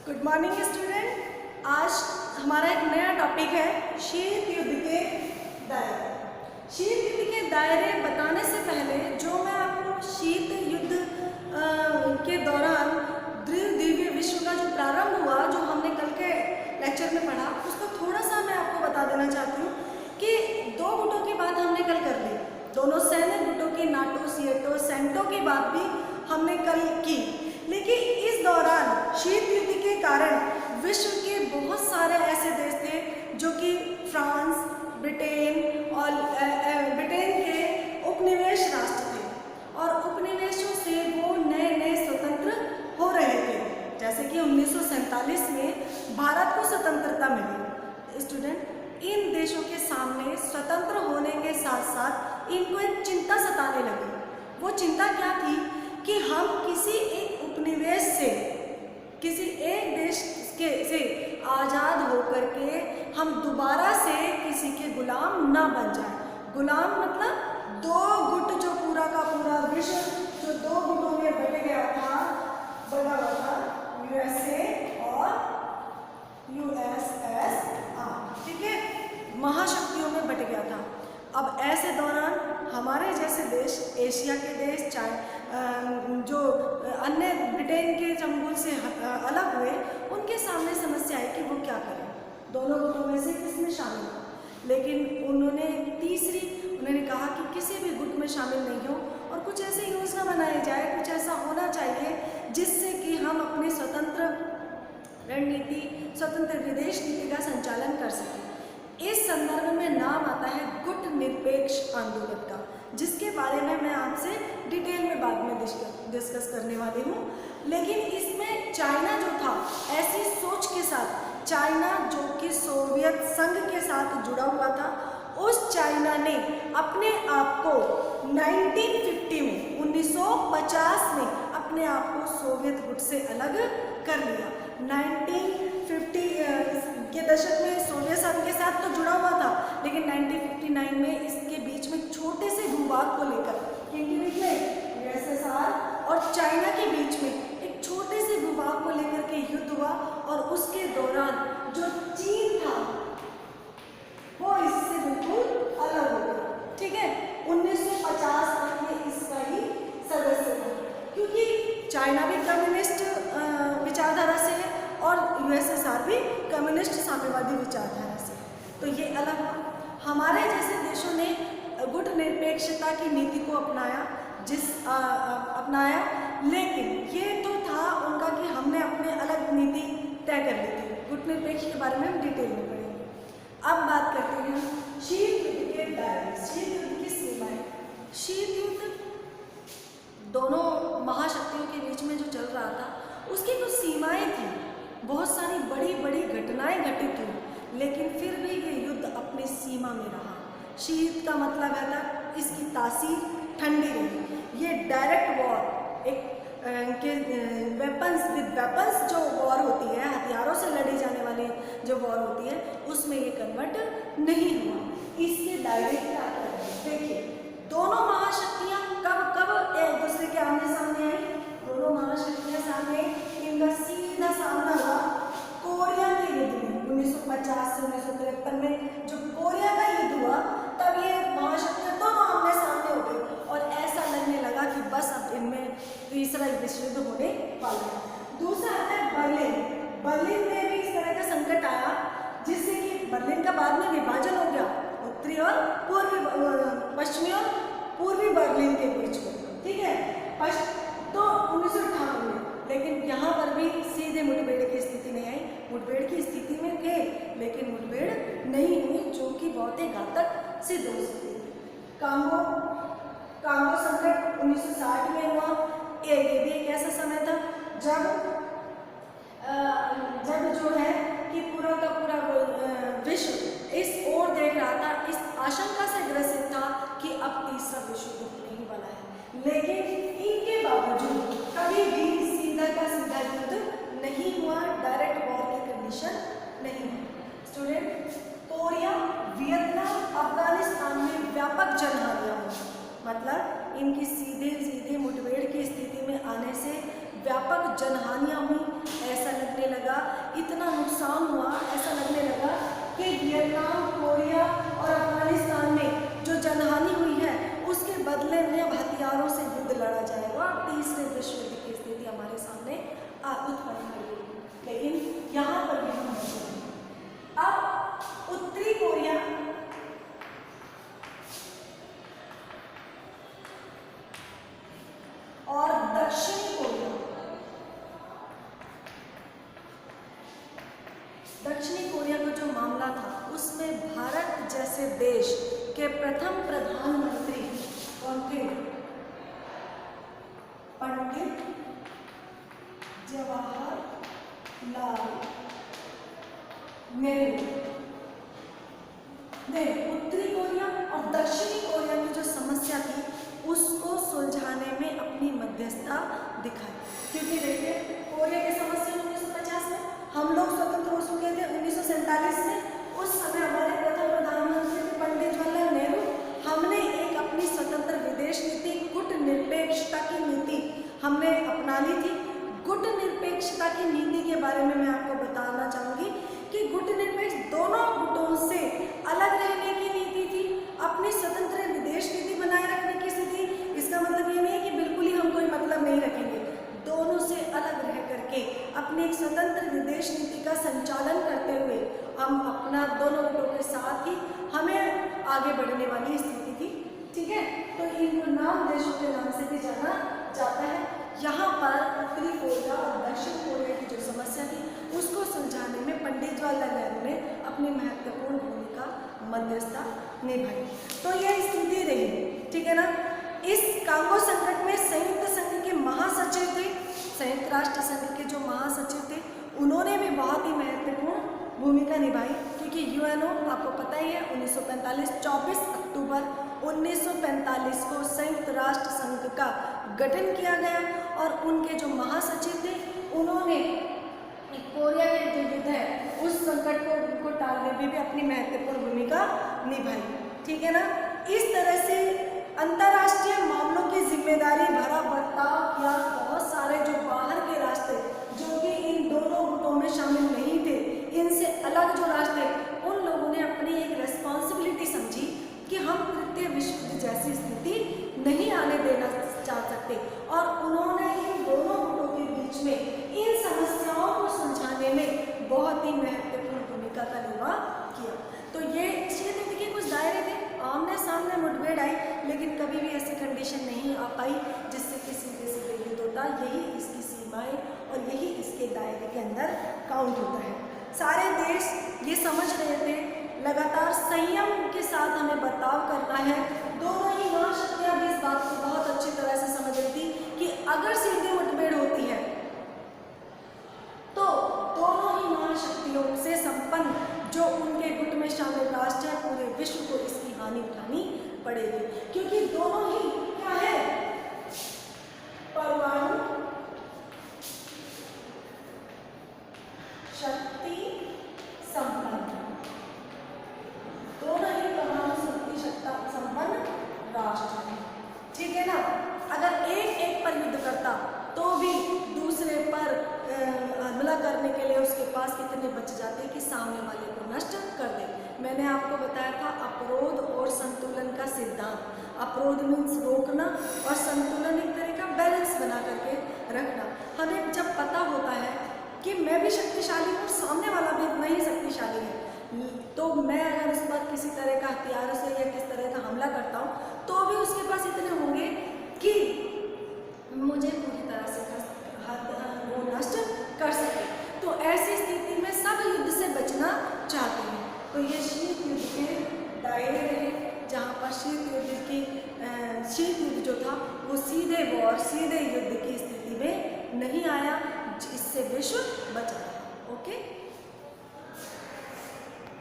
Good morning student. आज हमारा एक नया टॉपिक है शीत युद्ध के दायरे। शीत युद्ध के दायरे बताने से पहले जो मैं आपको शीत युद्ध के दौरान द्वितीय विश्व का जो प्रारंभ हुआ, जो हमने कल के लेक्चर में पढ़ा, उसको थोड़ा सा मैं आपको बता देना चाहती हूँ कि दो गुटों की बात हमने कल कर ली। दोनों सैन्य गुटों की, नाटो, सिएटो, सेंटो की बात भी हमने कल की। लेकिन इस दौरान शीत युद्ध के कारण विश्व के बहुत सारे ऐसे देश थे जो कि फ्रांस, ब्रिटेन और ब्रिटेन के उपनिवेश राष्ट्र थे, और उपनिवेशों से वो नए नए स्वतंत्र हो रहे थे। जैसे कि 1947 में भारत को स्वतंत्रता मिली। स्टूडेंट, इन देशों के सामने स्वतंत्र होने के साथ साथ इनको एक चिंता सताने लगी। वो चिंता क्या थी कि हम किसी एक उपनिवेश से, किसी एक देश से आज़ाद होकर के हम दोबारा से किसी के गुलाम ना बन जाए। गुलाम मतलब दो गुट, जो पूरा का पूरा विश्व जो दो गुटों में बट गया था, बना हुआ था यूएसए और यूएसएसआर, ठीक है, महाशक्तियों में बट गया था। अब ऐसे दौरान हमारे जैसे देश, एशिया के देश, जो अन्य ब्रिटेन के चंगुल से अलग हुए, उनके सामने समस्या है कि वो क्या करें, दोनों गुटों में से किसमें शामिल हो। लेकिन उन्होंने कहा कि किसी भी गुट में शामिल नहीं हो और कुछ ऐसी योजना बनाई जाए, कुछ ऐसा होना चाहिए जिससे कि हम अपनी स्वतंत्र रणनीति, स्वतंत्र विदेश नीति का संचालन कर सकें। इस संदर्भ में नाम आता है गुट निरपेक्ष आंदोलन का, जिसके बारे में मैं आपसे डिटेल में बाद में डिस्कस करने वाली हूँ। लेकिन इसमें चाइना जो था, ऐसी सोच के साथ, चाइना जो कि सोवियत संघ के साथ जुड़ा हुआ था, उस चाइना ने अपने आप को 1950 में, 1950 में अपने आप को सोवियत गुट से अलग कर लिया। 1950 के दशक में सोवियत संघ के साथ तो जुड़ा हुआ था, लेकिन 1959 में इसके बीच में छोटे से भूभाग को लेकर, किनके बीच में, यूएसएसआर और चाइना के बीच में एक छोटे से भूभाग को लेकर के युद्ध हुआ, और उसके दौरान जो चीन था वो इससे बिल्कुल अलग हो गया, ठीक है। 1950 तक ये इसका ही सदस्य था, क्योंकि चाइना भी कम्युनिस्ट विचारधारा से है और यूएसएसआर भी कम्युनिस्ट साम्यवादी विचारधारा से, तो ये अलग हुआ। हमारे जैसे देशों ने गुट निरपेक्षता की नीति को अपनाया, लेकिन ये तो था उनका कि हमने अपने अलग नीति तय कर ली थी। गुट निरपेक्ष के बारे में हम डिटेल में पढ़ेंगे। अब बात करते हैं शीत युद्ध के दायरे, शीत युद्ध की सीमाएं। शीत युद्ध दोनों महाशक्तियों के बीच में जो चल रहा था, उसकी कुछ सीमाएं थी, बहुत सारी बड़ी बड़ी घटनाएं घटित हुई, लेकिन फिर भी ये युद्ध अपनी सीमा में रहा। शीत का मतलब है था इसकी तासीर ठंडी रही। ये डायरेक्ट वॉर, एक वेपन्स विद वेपन्स जो वॉर होती है, हथियारों से लड़ी जाने वाली जो वॉर होती है, उसमें ये कन्वर्ट नहीं हुआ। इसके दायरे क्या हैं? देखिए, दोनों महाशक्तियाँ कब कब एक दूसरे के आमने सामने आई? दोनों महाशक्तियाँ सामने, इनका सीधा सामना हुआ कोरिया के युद्ध में 1950 से 1953 में। जो कोरिया का युद्ध हुआ, तब ये महाशक्तियाँ दोनों आमने सामने हो गई, और ऐसा लगने लगा कि बस अब इनमें तीसरा विश्व युद्ध होने वाला है। दूसरा आता है बर्लिन। बर्लिन में भी इस तरह का संकट आया, जिससे कि बर्लिन का बाद में विभाजन हो गया, उत्तरी और पूर्वी, पश्चिमी और पूर्वी बर्लिन के बीच में, ठीक है, तो 1958 में। लेकिन यहाँ पर भी सीधे मुठभेड़ की स्थिति नहीं आई। मुठभेड़ की स्थिति में थे, लेकिन मुठभेड़ नहीं हुई, जो कि बहुत ही घातक सिद्ध हो सकती है। कांगो संकट 1960 में हुआ। ये भी एक ऐसा समय था जब जो है कि पूरा का पूरा विश्व इस ओर देख रहा था, इस आशंका से ग्रसित था कि अब तीसरा विश्व युद्ध होने वाला है। लेकिन इनके बावजूद कभी भी सीधा का सीधा युद्ध नहीं हुआ, डायरेक्ट वॉर की कंडीशन नहीं हुई। स्टूडेंट, कोरिया, वियतनाम, अफगानिस्तान में व्यापक जनहानियाँ हुई, मतलब इनकी सीधे मुठभेड़ की स्थिति में आने से व्यापक जनहानियाँ हुई। ऐसा लगने लगा नुकसान हुआ, ऐसा लगने लगा कि वियतनाम, कोरिया और अफगानिस्तान में जो जनहानि हुई है उसके बदले में अब हथियारों से युद्ध लड़ा जाएगा और तीसरे विश्व युद्ध की स्थिति हमारे सामने उत्पन्न होगी। लेकिन यहाँ पर भी हम अब उत्तरी कोरिया और दक्षिणी कोरिया, दक्षिणी कोरिया का जो मामला था उसमें भारत जैसे देश के प्रथम प्रधानमंत्री कौन थे? पंडित जवाहरलाल नेहरू ने उत्तरी कोरिया और दक्षिणी कोरिया की जो समस्या थी उसको सुलझाने में अपनी मध्यस्थता दिखाई। क्योंकि देखिए, कोरिया की समस्या 1950 में, हम लोग स्वतंत्र हो चुके थे 1947 में। उस समय हमारे प्रथम प्रधानमंत्री थे पंडित जवाहरलाल नेहरू। हमने एक अपनी स्वतंत्र विदेश नीति, गुटनिरपेक्षता की नीति हमने अपना ली थी। गुटनिरपेक्षता की नीति के बारे में मैं आपको बताना चाहूँगी कि गुटनिरपेक्ष दोनों गुटों से अलग रहने की नीति थी, अपनी स्वतंत्र विदेश नीति बनाए रखने की स्थिति। इसका मतलब ये नहीं है कि बिल्कुल ही हम कोई मतलब नहीं रखेंगे, दोनों से अलग रह करके अपनी एक स्वतंत्र विदेश नीति का संचालन करते हुए हम अपना दोनों गुटों के साथ ही हमें आगे बढ़ने वाली स्थिति थी। ठीक है, तो इन नाम देशों के नाम से भी जाना जाता है। यहाँ पर उत्तरी कोरिया और दक्षिण कोरिया की जो समस्या थी उसको सुलझाने में पंडित जवाहरलाल नेहरू ने अपनी महत्वपूर्ण भूमिका मध्यस्थता निभाई। तो यह स्थिति रही, ठीक है ना। इस कांगो संकट में संयुक्त संघ के महासचिव थे, संयुक्त राष्ट्र संघ के जो महासचिव थे उन्होंने भी बहुत ही महत्वपूर्ण भूमिका निभाई। क्योंकि यूएनओ आपको पता ही है 1945 24 अक्टूबर 1945 को संयुक्त राष्ट्र संघ का गठन किया गया और उनके जो महासचिव थे उन्होंने कोरिया के जो युद्ध है उस संकट को टालने में भी अपनी महत्वपूर्ण भूमिका निभाई। ठीक है ना। इस तरह से अंतर्राष्ट्रीय मामलों की जिम्मेदारी भरा बर्ताव किया बहुत सारे जो बाहर के राष्ट्र जो कि इन दोनों गुटों में शामिल नहीं थे, इनसे अलग जो राष्ट्र थे, उन लोगों ने अपनी एक रेस्पॉन्सिबिलिटी समझी कि हम तृतीय विश्व युद्ध जैसी स्थिति नहीं आने देना चाह सकते और उन्होंने इन दोनों गुटों के बीच में इन समस्याओं को सुलझाने में बहुत ही महत्वपूर्ण भूमिका का निर्वाह किया। तो ये शीत युद्ध के कुछ दायरे थे, आमने सामने मुठभेड़ आई, लेकिन कभी भी ऐसी कंडीशन नहीं आ पाई जिससे कि सीधे सीधे युद्ध होता। यही इसकी सीमाएं और यही इसके दायरे के अंदर काउंट होता है। सारे देश ये समझ रहे थे, लगातार संयम के साथ हमें बर्ताव करना है। दोनों ही महाशक्तियां भी इस बात को बहुत अच्छी तरह से समझ रही थी कि अगर सीधी मुठभेड़ होती है तो दोनों ही महाशक्तियों से संपन्न जो उनके गुट में शामिल राष्ट्र है पूरे विश्व को इसकी हानि उठानी पड़ेगी। क्योंकि दोनों ही क्या है, परमाणु शक्ति संपन्न, दोनों ही परमाणु शक्ति संपन्न राष्ट्र है। ठीक है ना। अगर एक पर युद्ध करता तो भी दूसरे पर हमला करने के लिए उसके पास कितने बच जाते कि सामने वाले को नष्ट कर दे। मैंने आपको बताया था अपरोध और संतुलन का सिद्धांत। अपरोध मीन्स रोकना और संतुलन एक तरह का बैलेंस बना करके रखना। हमें जब पता होता है कि मैं भी शक्तिशाली हूँ, सामने वाला भी इतना ही शक्तिशाली है, तो मैं अगर उस पर किसी तरह का हथियार से या किस तरह का हमला करता हूँ तो भी उसके पास इतने होंगे कि मुझे पूरी तरह से वो नष्ट कर सके। तो ऐसी स्थिति में सब युद्ध से बचना चाहते हैं। तो ये शीत युद्ध के दायरे रहे जहाँ पर शीत युद्ध जो था वो सीधे वॉर, सीधे युद्ध की स्थिति में नहीं आया, इससे विश्व बचा। ओके।